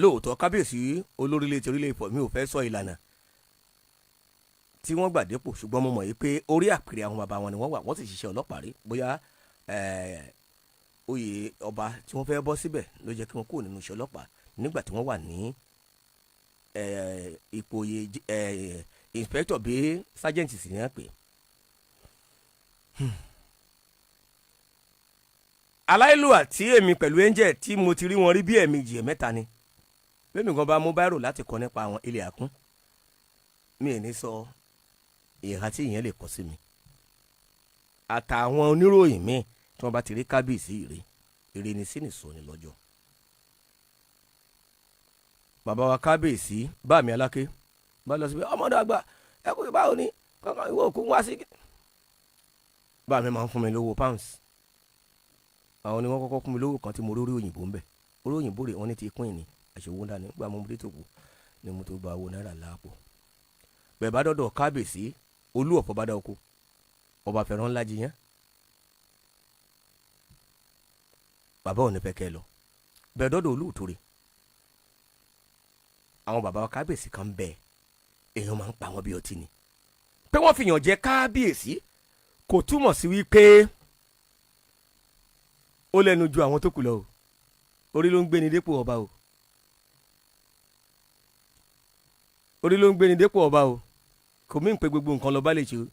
lóòótọ́ kábíyèsí olórílẹ̀ ti Orílẹ̀ Ifọ̀ mi ò fẹ́ sọ ìlànà tí wọ́n gbà dépò ṣùgbọ́n mo mọ̀ yìí pé orí àpèrè àwọn bàbá wọn ni wọ́n wà wọ́n sì ṣiṣẹ́ ọlọ́pàá rí bóyá oyè ọba tí wọ́n fẹ́ bọ́ síbẹ̀ ló jẹ́ kí wọ́n kúrò nínú iṣẹ́ ọlọ́pàá nígbà tí wọ́n wà ní ipò oyè inspector bí sergeant sì ní àpè. aláìlúwà tí èmi pẹ̀lú angel tí mo ti rí wọn rí bí ẹ̀ẹ̀mejì ẹ̀mẹ́ta ni bẹ́ẹ̀ni gan bá mú báírò láti kọ nípa àwọn ilé àkún mi ò ní sọ ìhà tí ìyẹn lè kọ sí mi àtàwọn oníròyìn míì tí wọ́n bá ti rí kábíyèsí ire ni sí nìsọ ni lọ́jọ́. bàbá wa kábíyèsí bá mi aláké bá lọ síbi ọmọdé àgbà ẹ kò báwo ni kankan ìwọ òkú wá sí. bá mi máa ń fún mi lówó pounds àwọn ni wọ́n kọ́kọ́ fún mi lówó kan tí mo rórí òyìnbó ń bẹ̀ orí òyìnbó rẹ̀ wọ́n ní ti pín ní àṣewó ńlá ní gbà mo dé tòkù ni mo tó gba owó náírà láàpò. bẹ́ẹ̀ bá dọ́dọ̀ kábíyèsí olú ọ̀pọ̀ bá dá oko ọba fẹ́ràn ńlá jiyàn bàbá ò ní fẹ́ kẹ́ ẹ lọ bẹ́ẹ̀ dọ́dọ̀ olóòtúre àwọn bàbá wa kábíyèsí kan bẹ́ẹ̀ èèyàn máa ń pa wọn bí ọtí ni pé wọ́n fìyàn jẹ kábíyèsí kò túmọ̀ sí wípé ó lẹ́nu ju àwọn tó kù lọ o orí ló ń gbé ni dépò ọba o orí ló ń gbé ni dépò ọba o kò mí ń pe gbogbo nǹkan lọ́ba lè ṣe o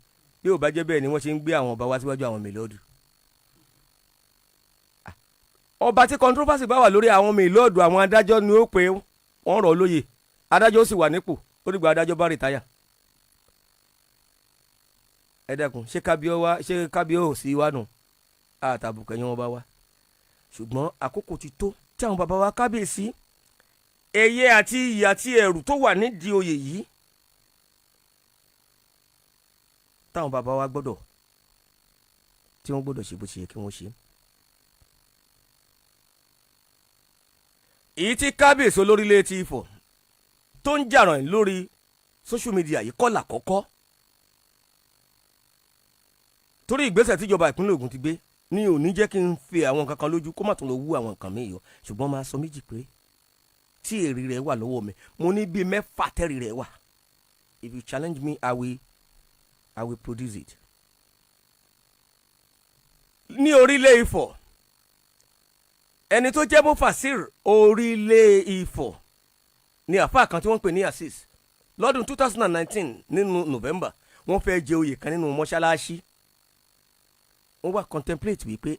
bí ò bá jẹ́ bẹ́ẹ̀ ni wọ́n ṣe ń gbé àwọn ọba wá síwájú àwọn mélòdù ọba tí controversy bá wà lórí àwọn mélòdù àwọn adájọ́ ni ó pé wọ́n rọ̀ lóyè adájọ́ ó sì wà nípò ó dìgbà adájọ́ bá rìtáyà ẹ dẹ́kun ṣé kábíọ́ ò sí wá nù àtàbùkẹ́yìn wọn bá wá ṣùgbọ́n àkókò ti tó tí àwọn bàbá wa kábíyèsí ẹ̀yẹ àti ìyà àti ẹ̀rù tó wà nídìí oyè yìí táwọn bàbá wa gbọ́dọ̀ tí wọ́n gbọ́dọ̀ ṣe bó ṣe yẹ kí wọ́n ṣe. èyí tí kábíyèsí olórílẹ̀ ti Ifọ̀ tó ń jàràn lórí social media yìí kọ́ làkọ́kọ́ torí ìgbésẹ̀ tíjọba ìpínlẹ̀ Ògùn ti gbé ní òní jẹ́ kí n fi àwọn kankan lójú kó má tún lọ wú àwọn nǹkan mi yọ ṣùgbọ́n máa sọ méjì pé tí èrè rẹ̀ wà lọ́wọ́ mi mo ní bíi mẹ́fà tẹ́rì rẹ̀ wà if you challenge me I will produce it. ní Orílẹ̀ Ifọ̀ ẹni tó jẹ́ Mufasir Orílẹ̀ Ifọ̀ ní àfáà kan tí wọ́n ń pè ní Asis lọ́dún 2019 nínú November wọ́n fẹ́ jẹ oyè kan nínú mọ́ṣáláṣí wọ́n wá contemplate wípé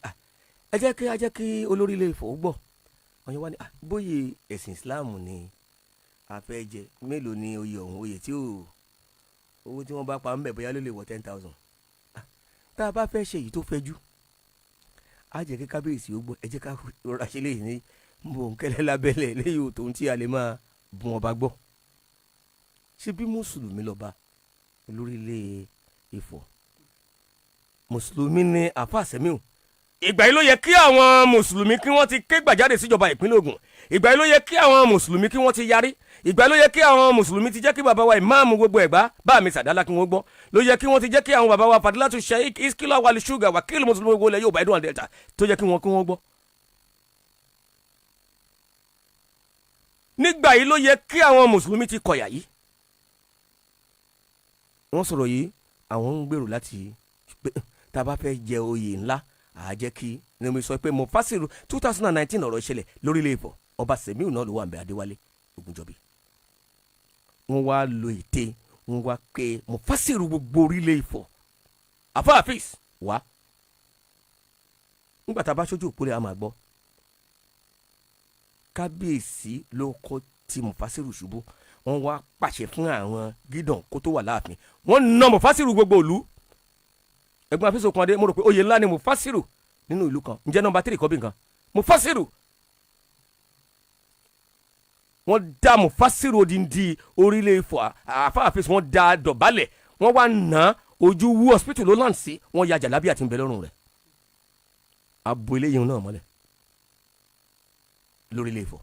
ẹ jẹ́ kí Olórílẹ̀ Ifọ̀ gbọ́ wọ́n yẹn wá ní bóyè ẹ̀sìn Islam ni a fẹ́ jẹ mélòó ni oyè ọ̀hún oyè tí owó tí wọ́n bá pa ń bẹ̀ bóyá ló lè wọ 10,000 tá a bá fẹ́ ṣe èyí tó fẹ́ jù á jẹ́ kí kábíyèsí ó gbọ́ ẹ jẹ́ ká rọra ṣe léyìí ní bòńkẹ́lẹ́ lábẹ́lẹ̀ léyìí òtún tí a lè máa bùn ọba gbọ́ ṣé bí mùsùlùmí lọ́ba Olórílẹ̀ Ifọ̀ mùsùlùmí ní àfáà Sẹ́míù ìgbà yìí ló yẹ kí àwọn mùsùlùmí kí wọ́n ti ké gbàjáde síjọba ìpínlẹ̀ Ògùn ìgbà yìí ló yẹ kí àwọn mùsùlùmí kí wọ́n ti yarí ìgbà yìí ló yẹ kí àwọn mùsùlùmí ti jẹ́ kí bàbá wa ìmáàmù gbogbo Ẹ̀gbá bá mi Sàdálà kí wọ́n gbọ́ ló yẹ kí wọ́n ti jẹ́ kí àwọn bàbá wa Fadilatu Sheikh Iskila Wali Sugar wákìlì mùsùlùmí gbogbo ilẹ̀ Yorùbá Ìdó Delta tó yẹ kí wọ́n gbọ́. nígbà yìí ló yẹ kí àwọn mùsùlùmí ti kọ̀yà yìí wọ́n sọ̀rọ̀ yìí àwọn ń gbèrò láti tá a bá fẹ́ jẹ oyè ńlá àjẹ́ kí ni mo sọ pé Mufasir 2019 ọ̀rọ̀ ìṣẹ̀lẹ̀ lórílẹ̀ Ifọ̀ ọba Sẹ́míù náà ló wà ń bẹ Adéwálé Ògúnjọbí wọ́n wá lo ète wọ́n wá pé Mufasir gbogbo orílẹ̀ Ifọ̀ àfáàfíìs wá nígbà tá a bá ṣojú òpó rẹ̀ a máa gbọ́ kábíyèsí ló kọ́ ti Mufasir ṣubú wọ́n wá pàṣẹ fún àwọn gídàn kó tó wà láàfin wọ́n na Mufasir gbogbo ìlú ẹ̀gbọ́n àfíìsì Òkun Adé mo rò pé oyè ńlá ni Mufasir nínú ìlú kan ǹjẹ́ nọ́mbà 3 kọ́ bí nǹkan Mufasir wọ́n dá Mufasir odindi Orílẹ̀ Ifọ̀ àfáàfíìsì wọ́n dá dọ̀bálẹ̀ wọ́n wá ná ojú wú hospital ló láǹsí wọ́n ya jàlábí àti ìbẹ̀ lọ́rùn rẹ̀ abo eléyìí náà mọ́lẹ̀ lórílẹ̀ Ifọ̀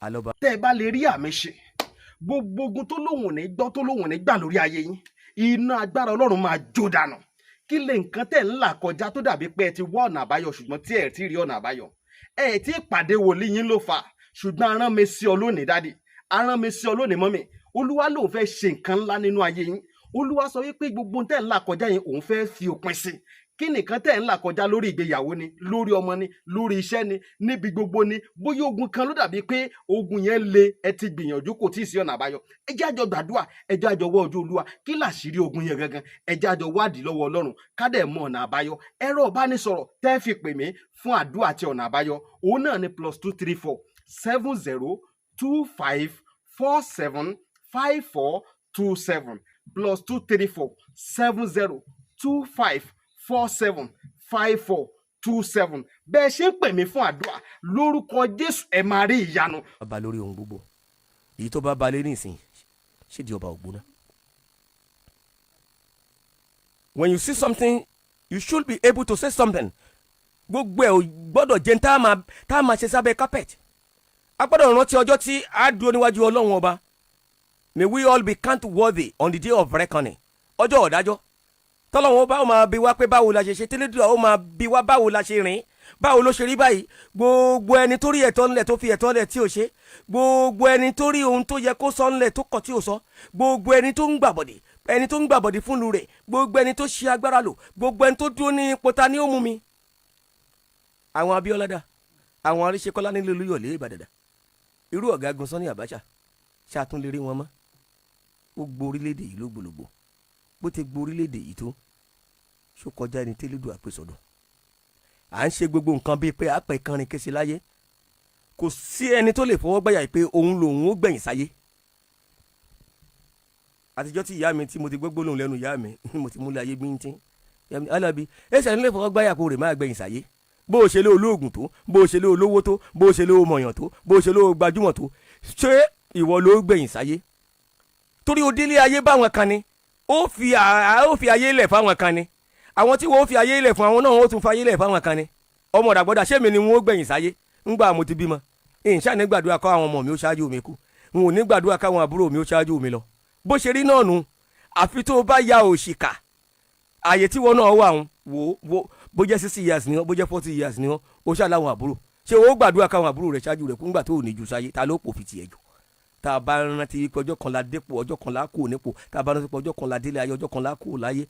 alọ́ba. tẹ́ ẹ bá lè rí àmì ṣe gbogbo ogun tó lóhùn ní gbọ́ tó lóhùn ní gbà lórí ayé yín iná agbára Ọlọ́run máa jó dànù kí lè nǹkan tẹ̀ ń là kọjá tó dàbí pé ẹ ti wá ọ̀nà àbáyọ ṣùgbọ́n tí ẹ ti rí ọ̀nà àbáyọ ẹ ti pàdé wòlíì yín ló fà ṣùgbọ́n arán mi sí ọ lónìí dádì, arán mi sí ọ lónìí mọ́mì. Olúwa lòun fẹ́ ṣe nǹkan ńlá nínú ayé yín. Olúwa sọ wípé gbogbo tẹ́ ń là kọjá yẹn òun fẹ́ fi òpin sí. Kí nìkan tẹ́ ń là kọjá lórí ìgbéyàwó ni, lórí ọmọ ni, lórí iṣẹ́ ni, níbi gbogbo ni, bóyá ogun kan ló dàbí pé ogun yẹn le, ẹ ti gbìyànjú kò tí ì sí ọ̀nà àbáyọ. Ẹ jẹ́ àjọ gbàdúrà, ẹ jẹ́ àjọ wá ojú Olúwa, kí làṣírí ogun yẹn gangan, ẹ jẹ́ àjọ wádìí lọ́wọ́ Ọlọ́run ká dẹ̀ mọ ọ̀nà àbáyọ. Ẹ̀rọ ìbánisọ̀rọ̀ tẹ́ fi pè mí fún àdúrà àti ọ̀nà àbáyọ òun náà ni +234 7025 475427 +234 7025 475427. Bẹ́ẹ̀ ṣe ń pè mí fún àdúrà lórúkọ Jésù ẹ máa rí ìyanu. bàbá lórí ohun gbogbo èyí tó bá balẹ̀ nísìn ṣèdí ọba ògbóná. When you see something you should be able to say something. Gbogbo ẹ̀ ò gbọ́dọ̀ jẹ́ tá a máa ṣe sábẹ́ carpet. A gbọ́dọ̀ rántí ọjọ́ tí a dúró níwájú Ọlọ́run ọba. May we all be counted worthy on the day of reckoning. Ọjọ́ ọ̀dájọ́. Tọ́lọ́run ọba ó máa bi wá pé báwo la ṣe ṣe, tẹ́lẹ̀dúrà ó máa bi wá báwo la ṣe rìn, báwo ló ṣe rí báyìí. Gbogbo ẹni tó rí ẹ̀tọ́ ńlẹ̀ tó fi ẹ̀tọ́ ńlẹ̀ tí ò ṣe. Gbogbo ẹni tó rí ohun tó yẹ kó sọ ńlẹ̀ tó kọ̀ tí ò sọ. Gbogbo ẹni tó ń gbàbọ̀dè, ẹni tó ń gbàbọ̀dè fún lu rẹ̀. Gbogbo ẹni tó ṣe agbára lò. Gbogbo ẹni tó dúró ní ipò ta ni ó mú mi. Àwọn Abíọ́lá dà, àwọn Aríṣekọ́lá nílé Olúyọ̀lé Ìbàdàn dà, irú Ọ̀gágun Sani Abacha ṣàtúnlé rí wọn mọ́. Ó gbó orílẹ̀-èdè yìí lógbòlógbò, bó ti gbó orílẹ̀-èdè yìí tó ṣó kọjá ẹni tẹ́lẹ̀dù àpèsọ̀dọ̀. À ń ṣe gbogbo nǹkan bíi pé àpẹ kan rìn kése láyé, kò sí ẹni tó lè fọwọ́ gbáyà pé òun lòun ó gbẹ̀yìn sáyé. Àtijọ́ tí ìyá mi tí mo ti gbọ́ gbólóhùn lẹ́nu ìyá mi mo ti múlẹ̀ ayé bíntín. Alábi ẹ̀sẹ̀ nílé fọwọ́ gbáyà kó rè má gbẹ̀yìn sáyé. Bó o ṣe lé olóògùn tó, bó o ṣe lé olówó tó, bó o ṣe lé mọ̀yàn tó, bó o ṣe lé gbajúmọ̀ tó, ṣé ìwọ ló gbẹ̀yìn sáyé? Torí o délé ayé báwọn kan ni, ó fi ayé lẹ̀ fáwọn kan ni, àwọn tí wọ́n fi ayé lẹ̀ fún àwọn náà wọ́n tún fa ayé lẹ̀ fáwọn kan ni. Ọmọ ọ̀dàgbọ́dà ṣé mi ni wọ́n gbẹ̀yìn sáyé ńgbà mo ti bímọ? Ìṣá ní gbàdúrà káwọn ọmọ mi ó ṣáájú mi kú, n ò ní gbàdúrà káwọn àbúrò mi ó ṣáájú mi lọ. Bó ṣe rí náà nù, àfi tó o bá ya òṣìkà àyè tí wọ́n náà wà ń wò bó jẹ́ 60 years ni wọ́n, bó jẹ́ 40 years ni wọ́n, ó ṣáà láwọn àbúrò. Ṣé o gbàdúrà káwọn àbúrò rẹ̀ ṣáájú rẹ̀ kú ńgbà tó ò ní ju sáyé? Ta ló pò fi tiẹ̀ jù? Tá a bá rántí pé ọjọ́ kan la dépò, ọjọ́ kan la kú nípò, tá a bá rántí pé ọjọ́ kan la délé ayé, ọjọ́ kan la kú láyé.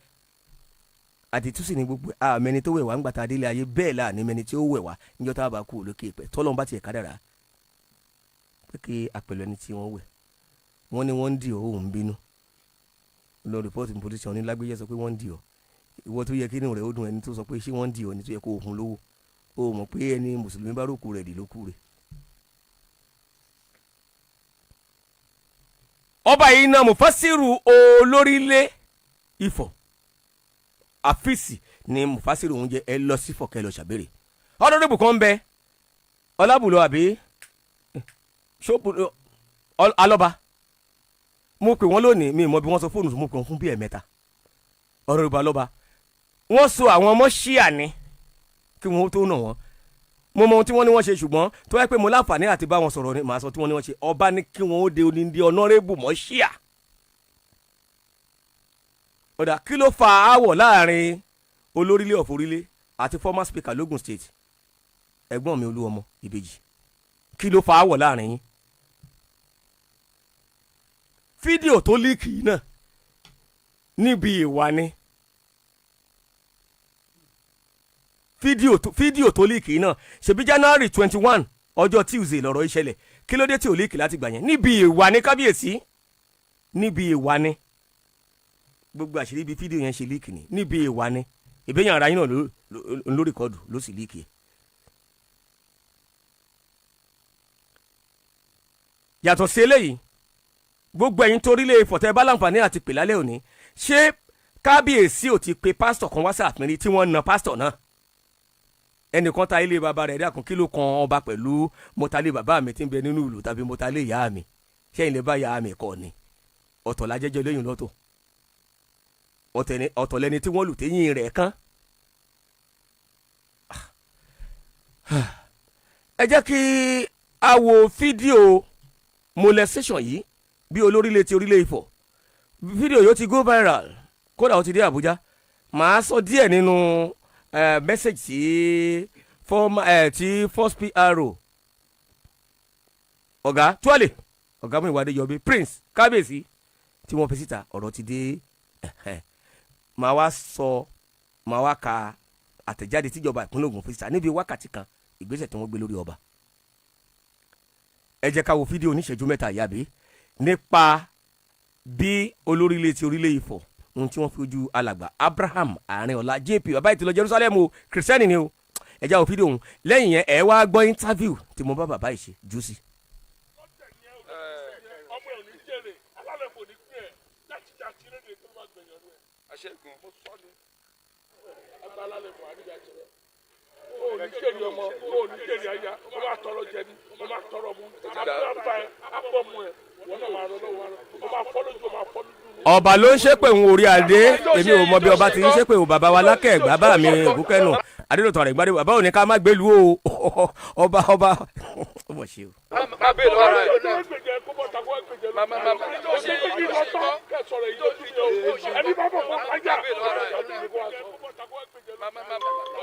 Àdìtúsì ni gbogbo àmẹni tó wẹ̀ wá ńgbà tá a délé ayé, bẹ́ẹ̀ là ní mẹni tí ó wẹ̀ wá níjọ́ tá a bá kú lókè pẹ̀. Tọ́lọ́run bá tiẹ̀ kádàrá pé kí àpẹẹrẹ ẹni tí wọ́n wẹ̀ wọ́n ní wọ́n ń dì ọ́ òun bínú. Lọ rìpọ́ọ̀tì ní pòlíṣàn ní Lágbéjẹ́ sọ pé wọ́n ń dì ọ́. Ìwọ tó yẹ kí inú rẹ̀ ó dùn ẹni tó sọ pé ṣé wọ́n ń dì ọ́ ni tó yẹ kó òhun lówó. O mọ̀ pé ẹni mùsùlùmí bá rókù rẹ̀ dì lókù rẹ̀. Ọba yìí náà Mufasiru Olórílé Ifọ̀ àfíìsì ni Mufasiru òun jẹ́. Ẹ lọ sí Ifọ̀ kẹ́ lọ ṣàbẹ̀rẹ̀. Ọdọ́dọ́bù kan bẹ Ọlábùlọ àbí ṣọ́pù Alọ́ba. Mo pè wọ́n lónìí mi mọ̀ bí wọ́n sọ fóònù mo pè wọ́n fún bí ẹ̀mẹ́ta. Ọ̀rọ̀ Yorùbá lọ́ba wọ́n so àwọn ọmọ ṣíà ni kí wọ́n tó nà wọ́n. Mo mọ ohun tí wọ́n ní wọ́n ṣe, ṣùgbọ́n tó yẹ pé mo láǹfààní àti bá wọn sọ̀rọ̀ ni màá sọ tí wọ́n ní wọ́n ṣe. Ọba ní kí wọ́n ó de onídìí ọ̀nàrẹ́bù mọ́ ṣíà. Ọ̀dà kí ló fa aáwọ̀ láàrin Olórílé of Orílé àti former speaker l'Ogun State ẹ̀gbọ́n mi Olúọmọ Ìbejì? Kí ló fa aáwọ̀ láàrin yín? Fídíò tó líìkì yìí náà níbi ìwà ni. Fídíò tó líìkì yìí náà ṣebí January 21 ọjọ́ Tuesday lọ́rọ̀ ìṣẹ̀lẹ̀. Kí ló dé tí ò líìkì láti gbà yẹn? Níbi ìwà ni kábíyèsí, níbi ìwà ni. Gbogbo àṣírí ibi fídíò yẹn ṣe líìkì ni níbi ìwà ni. Ìbéyàn ara yín náà ló rìkọ́dù ló sì líìkì ẹ̀. Yàtọ̀ sí eléyìí, gbogbo ẹ̀yin tó Orílẹ̀ Ifọ̀ tẹ́ bá láǹfààní àti pè lálẹ́ òní, ṣé kábíyèsí ò ti pe pásítọ̀ kan wá sàpínrí tí wọ́n na pásítọ̀ náà? Ẹnìkan ta ilé bàbá rẹ̀ dákun, kí ló kan ọba pẹ̀lú mọ́tálé bàbá mi tí ń bẹ nínú ìlú tàbí mọ́tálé ìyá mi? Ṣé ilé bá ìyá mi kọ́ ni? Ọ̀tọ̀ lájẹ́jọ́ lẹ́yìn lọ́tọ̀, ọ̀tọ̀ lẹni tí wọ́n lù téyìn rẹ̀ kán. Ẹ jẹ́ kí a wo fídíò molestation yìí bí Olórílé ti Orílẹ̀ Ifọ̀. Fídíò yóò ti go viral, kódà ó ti dé Àbújá. Màá sọ díẹ̀ nínú message tí first PRO ọ̀gá tuwálè ọ̀gá mú ìwádìí yọbí prince kábíyèsí tí wọ́n fi síta ọ̀rọ̀ ti dé máa wá ka àtẹ̀jáde tíjọba ìpínlẹ̀ Ògùn fi síta níbi wákàtí kan ìgbésẹ̀ tí wọ́n gbé lórí ọba. ẹ jẹ́ ká wo fídíò oníṣẹ́jú mẹ́ta yàbí nípa bí olórí ilé ti Orílẹ̀ Ifọ̀ ohun tí wọ́n fi ojú alàgbà Abraham Arinola JP bàbá yìí ti lọ Jerusalem o kìrìsìtẹ́nì ni o ẹ já wo fídíò òun lẹ́yìn yẹn ẹ wá gbọ́ interview tí mo bá bàbá yìí ṣe jù sí. oníkèrè ọmọ oníkèrè aya wọn bá tọrọ jẹ ní wọn bá tọrọ mu àbúrò ẹ àpọmọ ẹ wọn náà máa rọ lọ́wọ́ wọn bá fọ lójú wọn bá fọ lójú. ọba ló ń ṣépè ń orí adé èmi ò mọ bí ọba ti ń ṣépè o bàbá wa lákẹ́ bàbá mi ògúnkẹ́nu adélòtọ̀ rẹ̀ gbádùn bàbá ò ní ká má gbélu o ọba ó mọ̀ ṣe o. má bèè lọ́wọ́ rẹ̀ ẹni bá bọ̀ fún ajá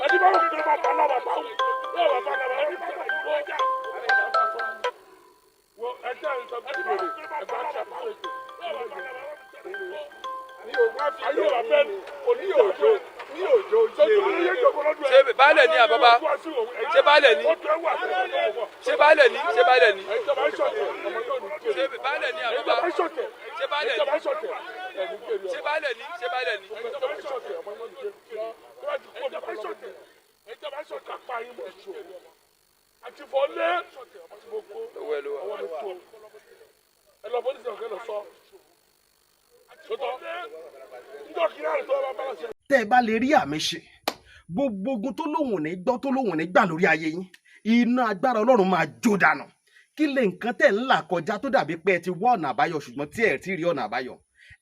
ẹni bá bọ̀ fún bàbá lọ́wọ́ bá wù lọ́wọ́ bá lọ́wọ́ ẹni bá bọ̀ fún ajá wọ ẹjẹ ìsọgbọn ìbèrè ẹgbẹ àti àpárẹ ayé wa bẹ òní òjò ní òjò ṣe baálẹ̀ ní àbábá ṣe baálẹ̀ ní ṣe baálẹ̀ ní ṣe baálẹ̀ ní ṣe baálẹ̀ ní àbábá ṣe baálẹ̀ ní ṣe baálẹ̀ ní ṣe baálẹ̀ ní. àti fọlẹ́ àti gbogbo ọwọ́ mi tó ẹ lọ bọ́dí sọ̀rọ̀ kẹ́ lọ sọ sọtọ́ níjọ́ kí náà tó bá bá ṣe. tẹ́ ẹ bá lè rí àmì ṣe gbogbo ogun tó lóhùn ní gbọ́ tó lóhùn ní gbà lórí ayé yín iná agbára Ọlọ́run máa jó dànù kí lè nǹkan tẹ̀ ń là kọjá tó dàbí pé ẹ ti wá ọ̀nà àbáyọ ṣùgbọ́n tí ẹ ti rí ọ̀nà àbáyọ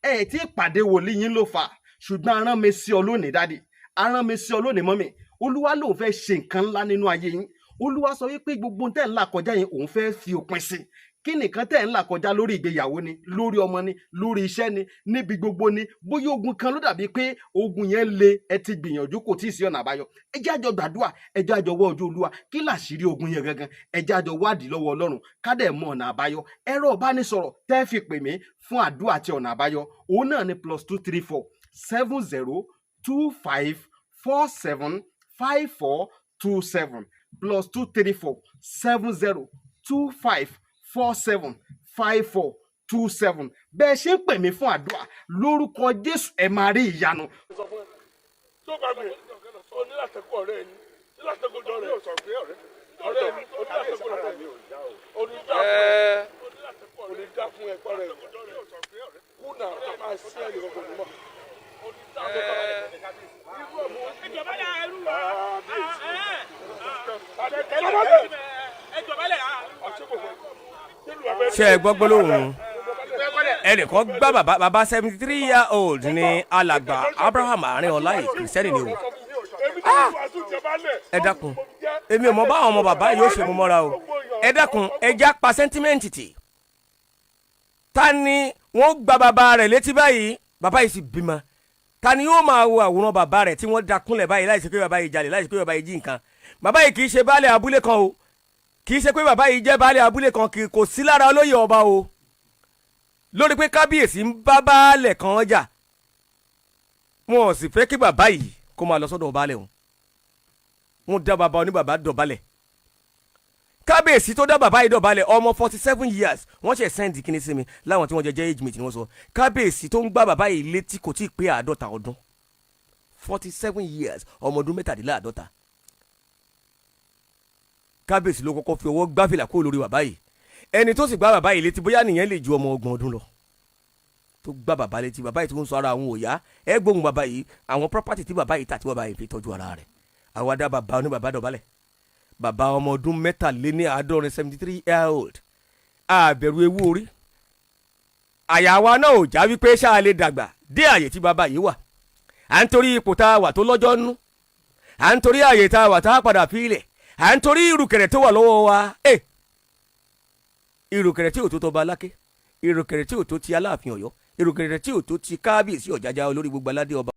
ẹ ti pàdé wòlíì yín ló fà ṣùgbọ́n arán mi sí ọ lónìí dádì arán mi sí ọ lónìí mọ́mì Olúwa lòun fẹ́ ṣe nǹkan ńlá nínú ayé yín Olúwa sọ wípé gbogbo tẹ́ ń là kọjá yẹn òun fẹ́ fi òpin sí kí nìkan tẹ́ ń là kọjá lórí ìgbéyàwó ni lórí ọmọ ni lórí iṣẹ́ ni níbi gbogbo ni bóyá ogun kan ló dàbí pé ogun yẹn le ẹ ti gbìyànjú kò tí ì sí ọ̀nà àbáyọ ẹ jẹ́ àjọ gbàdúrà ẹ jẹ́ àjọ wá ojú Olúwa kí làṣírí ogun yẹn gangan ẹ jẹ́ àjọ wádìí lọ́wọ́ Ọlọ́run ká dẹ̀ mọ ọ̀nà àbáyọ ẹ̀rọ ìbánisọ̀rọ̀ tẹ́ fi pè mí fún àdúrà àti ọ̀nà àbáyọ òun náà ni +234 70 25 47 5427 +234 70 25 47 5427 bẹ́ẹ̀ ṣe ń pè mí fún àdúrà lórúkọ Jésù ẹ máa rí ìyanu. tó gbàgbé onílàtẹ̀kọ̀ ọ̀rẹ́ yìí nílàtẹ̀kọ̀ ọ̀rẹ́ yóò sọ pé ọ̀rẹ́ mi onílàtẹ̀kọ̀ ọ̀rẹ́ mi onídàá fún ẹ̀kọ́ rẹ̀ kùnà máa sí ẹ̀yìn ọ̀gbọ̀n mọ́. ṣe é gbọ́ gbólóhùn ẹnìkan gbá bàbá 73-year-old ní alàgbà Abraham Arinola kìrìsìtẹ́nì ni o ẹ dákun èmi ò mọ báwọn ọmọ bàbá yìí ó ṣe mú mọ́ra o ẹ dákun ẹ já pa sẹ́ńtímẹ́ǹtì tì ta ni wọ́n gba bàbá rẹ̀ létí báyìí bàbá yìí sì bímọ ta ni yóò máa wo àwòrán bàbá rẹ̀ tí wọ́n dákúnlẹ̀ báyìí láìsí pé bàbá yìí jalè láìsí pé bàbá yìí jí nǹkan bàbá yìí kì í ṣe baálé abúlé kan o kì í ṣe pé bàbá yìí jẹ́ baálé abúlé kan kò sí lára olóyè ọba o lórí pé kábíyèsí ń bá baálẹ̀ kan jà wọn ò sì fẹ́ kí bàbá yìí kó máa lọ sọ́dọ̀ baálẹ̀ o wọn dá bàbá oníbàbá dọ̀bálẹ̀ kábíyèsí tó dá bàbá yìí dọ̀bálẹ̀ ọmọ 47 years wọ́n ṣe sẹ́ndì kíní sí mi láwọn tí wọ́n jẹ́ age mate ni wọ́n sọ kábíyèsí tó ń gbá bàbá yìí létí kò tí ì pé 50 ọdún 47 years ọmọ ọdún 53 kábíyèsí ló kọ́kọ́ fi ọwọ́ gbáfìlà kúrò lórí bàbá yìí ẹni tó sì gbá bàbá yìí létí bóyá nìyẹn lè ju ọmọ 30 ọdún lọ tó gbá bàbá létí bàbá yìí tó ń sọ ara àwọn òyà ẹ gbóhùn bàbá yìí àwọn property tí bàbá yìí tà tí bàbá yìí fi tọ́jú ara rẹ̀ àwa dá bàbá oníbàbá dọ̀bálẹ̀ bàbá ọmọ ọdún 73-year-old àbẹ̀rù ewu orí àyà wa náà ò já wípé ṣáà lè dàgbà dé àyè tí bàbá yìí wà à ń torí ipò tá a wà tó lọ́jọ́ nú à ń torí àyè tá a wà tá a padà fi ilẹ̀ à ń torí ìrùkẹ̀rẹ̀ tó wà lọ́wọ́ wa ìrùkẹ̀rẹ̀ tí ò tó tọba aláké ìrùkẹ̀rẹ̀ tí ò tó ti aláàfin Ọ̀yọ́ ìrùkẹ̀rẹ̀ tí ò tó ti kábíyèsí Ọ̀jájá olórí gbogbo aládé ọba.